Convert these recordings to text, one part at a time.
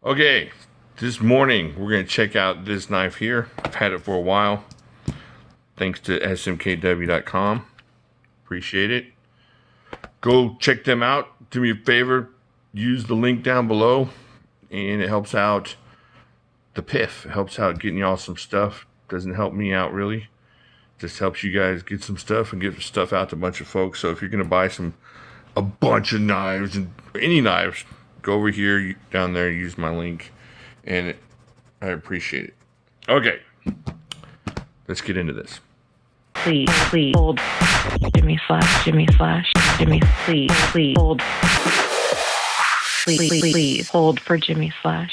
Okay, this morning we're going to check out this knife here. I've had it for a while. Thanks to smkw.com. Appreciate it. Go check them out. Do me a favor. Use the link down below. And it helps out the PIF. It helps out getting y'all some stuff. Doesn't help me out really. Just helps you guys get some stuff and get stuff out to a bunch of folks. So if you're going to buy a bunch of knives and any knives, go over here, down there, use my link, and I appreciate it. Okay, let's get into this. Please hold Jimislash, please hold. Please hold for Jimislash.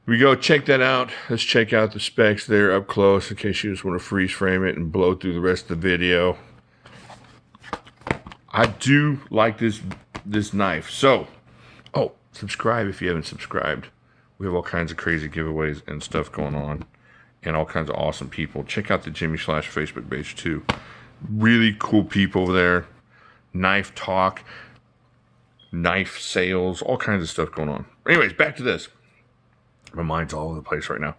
We go check that out. Let's check out the specs there up close in case you just want to freeze frame it and blow through the rest of the video. I do like this knife. So, subscribe if you haven't subscribed. We have all kinds of crazy giveaways and stuff going on, and all kinds of awesome people. Check out the Jimislash Facebook page too. Really cool people over there. Knife talk, knife sales, all kinds of stuff going on. Anyways, back to this. My mind's all over the place right now.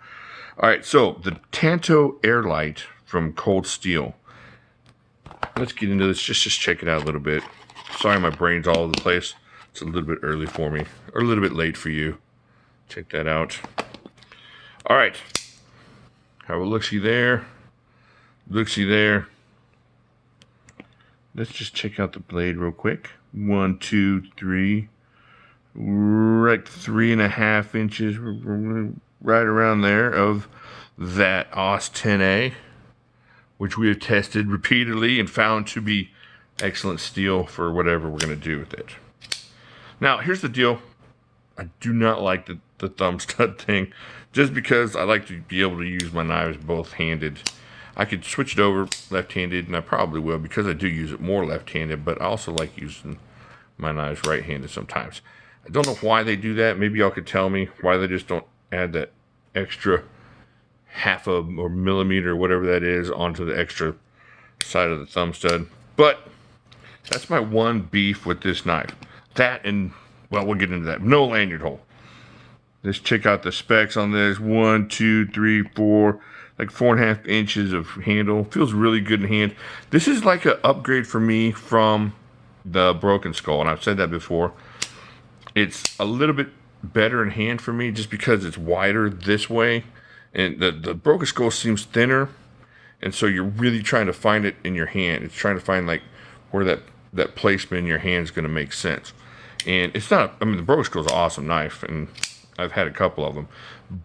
All right, so the TANTO Air Lite from Cold Steel. Let's get into this. Just check it out a little bit. Sorry, my brain's all over the place. It's a little bit early for me, or a little bit late for you. Check that out. All right. Have a look-see there. Look-see there. Let's just check out the blade real quick. 1, 2, 3. Right 3.5 inches, right around there, of that AUS 10A, which we have tested repeatedly and found to be excellent steel for whatever we're going to do with it. Now, here's the deal. I do not like the thumb stud thing, just because I like to be able to use my knives both-handed. I could switch it over left-handed, and I probably will, because I do use it more left-handed, but I also like using my knives right-handed sometimes. I don't know why they do that. Maybe y'all could tell me why they just don't add that extra half or millimeter or whatever that is onto the extra side of the thumb stud. But that's my one beef with this knife. That and, well, we'll get into that. No lanyard hole. Let's check out the specs on this. 1, 2, 3, 4, like 4.5 inches of handle. Feels really good in hand. This is like an upgrade for me from the Broken Skull, and I've said that before. It's a little bit better in hand for me just because it's wider this way, and the Broken Skull seems thinner, and so you're really trying to find it in your hand. It's trying to find like where that placement in your hand is going to make sense. And it's not, I mean, the Broken Skull is an awesome knife, and I've had a couple of them,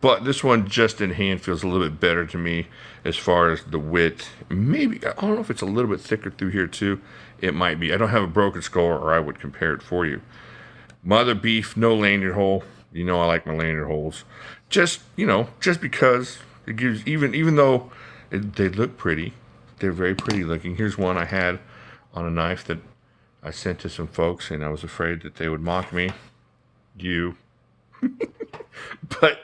but this one just in hand feels a little bit better to me as far as the width. Maybe, I don't know if it's a little bit thicker through here too. It might be. I don't have a Broken Skull, or I would compare it for you. My other beef, no lanyard hole. You know I like my lanyard holes. Just because it gives, even though they look pretty, they're very pretty looking. Here's one I had on a knife that I sent to some folks, and I was afraid that they would mock me. You. But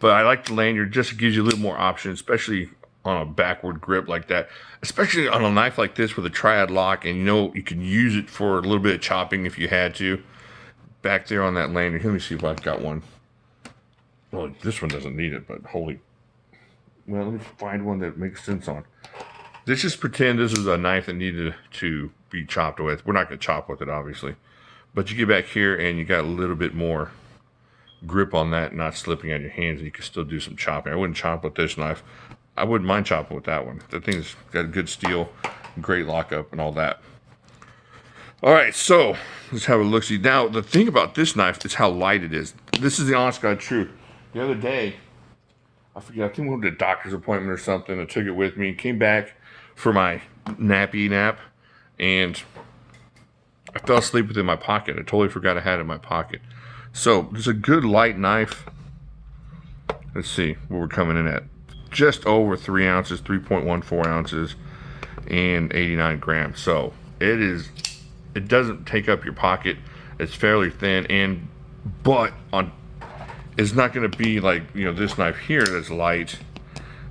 I like the lanyard. Just gives you a little more option, especially on a backward grip like that, especially on a knife like this with a triad lock, and you can use it for a little bit of chopping if you had to. Back there on that lanyard, let me see if I've got one. Well, this one doesn't need it, but well, let me find one that makes sense on. Let's just pretend this is a knife that needed to be chopped with. We're not going to chop with it, obviously, but you get back here and you got a little bit more grip on that, not slipping out your hands, and you can still do some chopping. I wouldn't chop with this knife. I wouldn't mind chopping with that one. That thing's got good steel, great lockup, and all that. All right, so let's have a look-see. Now, the thing about this knife is how light it is. This is the honest God truth. The other day, I forget, I think we went to a doctor's appointment or something. I took it with me, came back for my nappy nap, and I fell asleep with it in my pocket. I totally forgot I had it in my pocket. So, it's a good light knife. Let's see what we're coming in at. Just over 3 ounces, 3.14 ounces, and 89 grams. So it doesn't take up your pocket. It's fairly thin, but it's not going to be like this knife here that's light.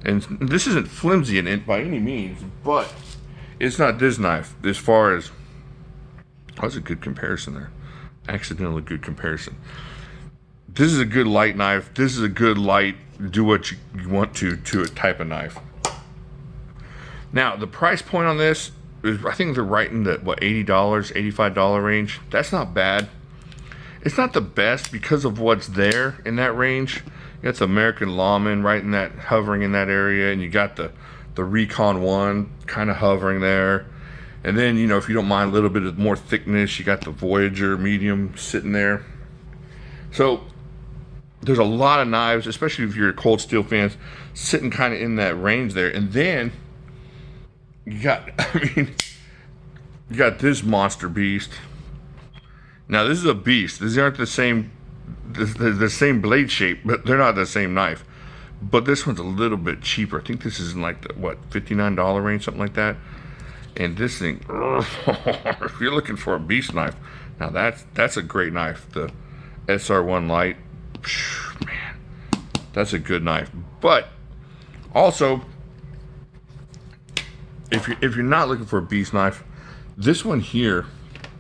And this isn't flimsy in it by any means, but it's not this knife as far as, that's a good comparison there. accidental good comparison. This is a good light knife. This is a good light, do what you want to it type of knife. Now, the price point on this is, I think they're right in the, what, $80, $85 range. That's not bad. It's not the best because of what's there in that range. You got the American Lawman right in that, hovering in that area, and you got the Recon 1 kind of hovering there. And then, you know, if you don't mind a little bit of more thickness, you got the Voyager medium sitting there. So there's a lot of knives, especially if you're a Cold Steel fans, sitting kind of in that range there. And then you got, I mean, you got this monster beast. Now this is a beast. These aren't the same blade shape, but they're not the same knife. But this one's a little bit cheaper. I think this is in like the, what, $59 range, something like that. And this thing, if you're looking for a beast knife, now that's a great knife. The SR1 Lite, man, that's a good knife. But also, if you're not looking for a beast knife, this one here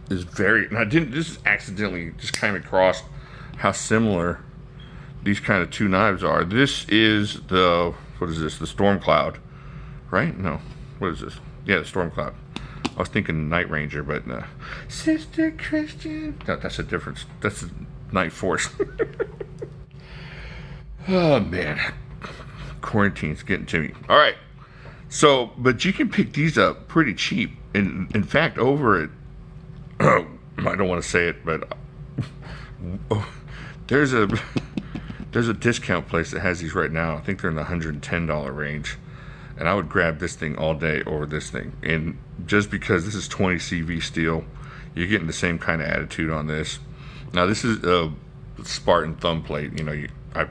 is very, and this is accidentally just came across how similar these kind of two knives are. This is the, what is this? The Storm Cloud, right? No, what is this? Yeah, the Storm Cloud. I was thinking Night Ranger, but Sister Christian. No, that's a difference. That's a Night Force. Oh man, quarantine's getting to me. All right, so but you can pick these up pretty cheap. In fact, over at I don't want to say it, but there's a discount place that has these right now. I think they're in the $110 range. And I would grab this thing all day over this thing. And just because this is 20 CV steel, you're getting the same kind of attitude on this. Now this is a Spartan thumb plate. You know, I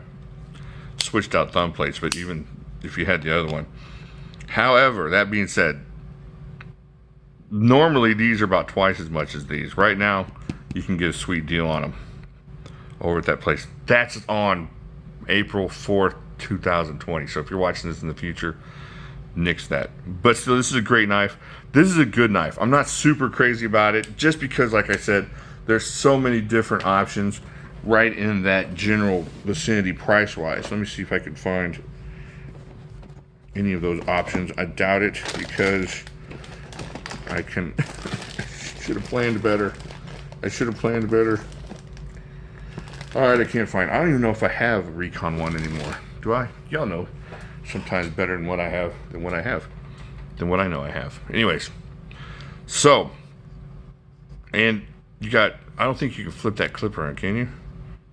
switched out thumb plates, but even if you had the other one. However, that being said, normally these are about twice as much as these. Right now, you can get a sweet deal on them over at that place. That's on April 4th, 2020. So if you're watching this in the future, nix that. But still, this is a great knife. This is a good knife. I'm not super crazy about it just because, like I said, there's so many different options right in that general vicinity price wise. Let me see if I can find any of those options. I doubt it because I can should have planned better. I should have planned better. Alright, I can't find, I don't even know if I have a Recon 1 anymore. Do I? Y'all know sometimes better than what I have, than what I know I have. Anyways, so, and you got, I don't think you can flip that clip around, can you?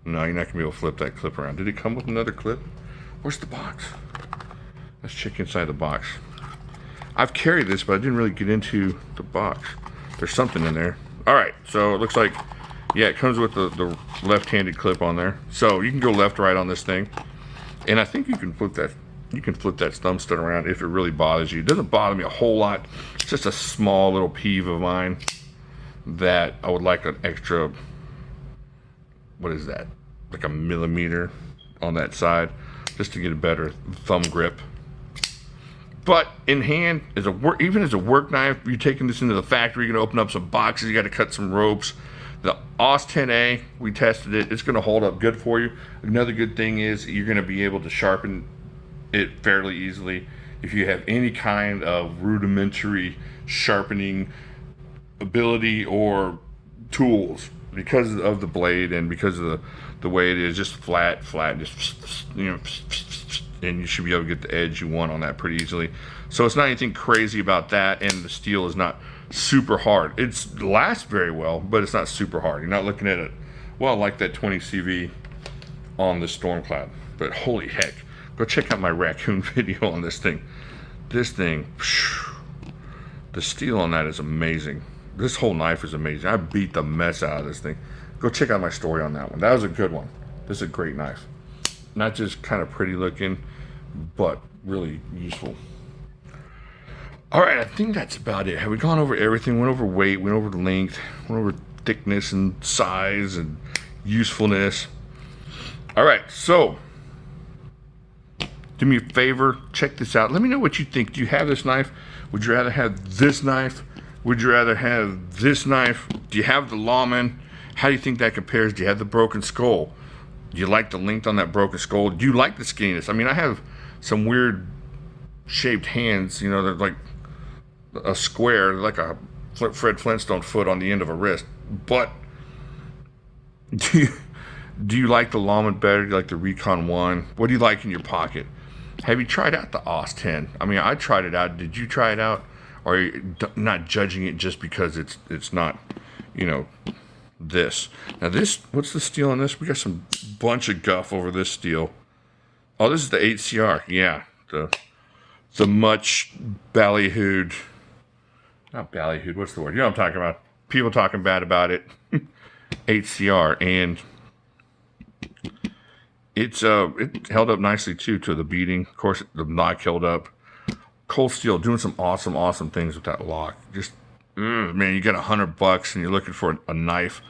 No, you're not going to be able to flip that clip around. Did it come with another clip? Where's the box? Let's check inside the box. I've carried this, but I didn't really get into the box. There's something in there. Alright, so it looks like, yeah, it comes with the left-handed clip on there. So you can go left, right on this thing. And I think you can flip that thumb stud around if it really bothers you. It doesn't bother me a whole lot. It's just a small little peeve of mine that I would like an extra, what is that? Like a millimeter on that side just to get a better thumb grip. But in hand, even as a work knife, you're taking this into the factory, you're gonna open up some boxes, you gotta cut some ropes. The AUS 10A, we tested it, it's gonna hold up good for you. Another good thing is you're gonna be able to sharpen it fairly easily. If you have any kind of rudimentary sharpening ability or tools, because of the blade and because of the way it is, just flat, just, you know, and you should be able to get the edge you want on that pretty easily. So it's not anything crazy about that, and the steel is not super hard. It lasts very well, but it's not super hard. You're not looking at it, well, like that 20 CV on the Storm Cloud. But holy heck, go check out my raccoon video on this thing. This thing, the steel on that is amazing. This whole knife is amazing. I beat the mess out of this thing. Go check out my story on that one. That was a good one. This is a great knife. Not just kind of pretty looking, but really useful. All right, I think that's about it. Have we gone over everything? Went over weight, went over length, went over thickness and size and usefulness. All right, so do me a favor, check this out. Let me know what you think. Do you have this knife? Would you rather have this knife? Would you rather have this knife? Do you have the Lawman? How do you think that compares? Do you have the broken skull? Do you like the length on that broken skull? Do you like the skinniness? I mean, I have some weird shaped hands, you know, they're like a square, like a Fred Flintstone foot on the end of a wrist. But do you like the Lawman better? Do you like the Recon 1? What do you like in your pocket? Have you tried out the OS 10? I mean, I tried it out. Did you try it out? Or are you not judging it just because it's not, you know, this? Now this, what's the steel on this? We got some bunch of guff over this steel. Oh, this is the 8CR. Yeah, the much ballyhooed, not ballyhooed, what's the word? You know what I'm talking about. People talking bad about it. 8CR, and it held up nicely too to the beating. Of course, the lock held up. Cold Steel doing some awesome things with that lock. Just man, you got $100 and you're looking for a knife.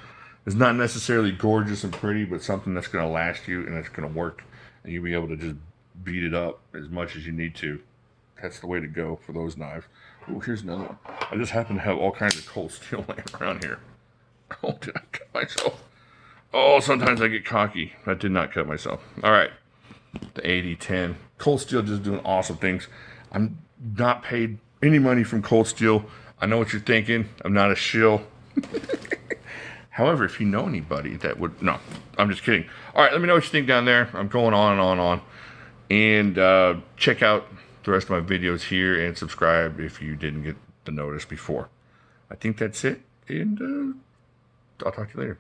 It's not necessarily gorgeous and pretty, but something that's going to last you and it's going to work, and you'll be able to just beat it up as much as you need to. That's the way to go for those knives. Oh, here's another one. I just happen to have all kinds of Cold Steel laying around here. Oh, did I cut myself? Oh, sometimes I get cocky. I did not cut myself. All right. The 8010. Cold Steel just doing awesome things. I'm not paid any money from Cold Steel. I know what you're thinking. I'm not a shill. However, if you know anybody that would... No, I'm just kidding. All right, let me know what you think down there. I'm going on and on. And check out the rest of my videos here and subscribe if you didn't get the notice before. I think that's it. And I'll talk to you later.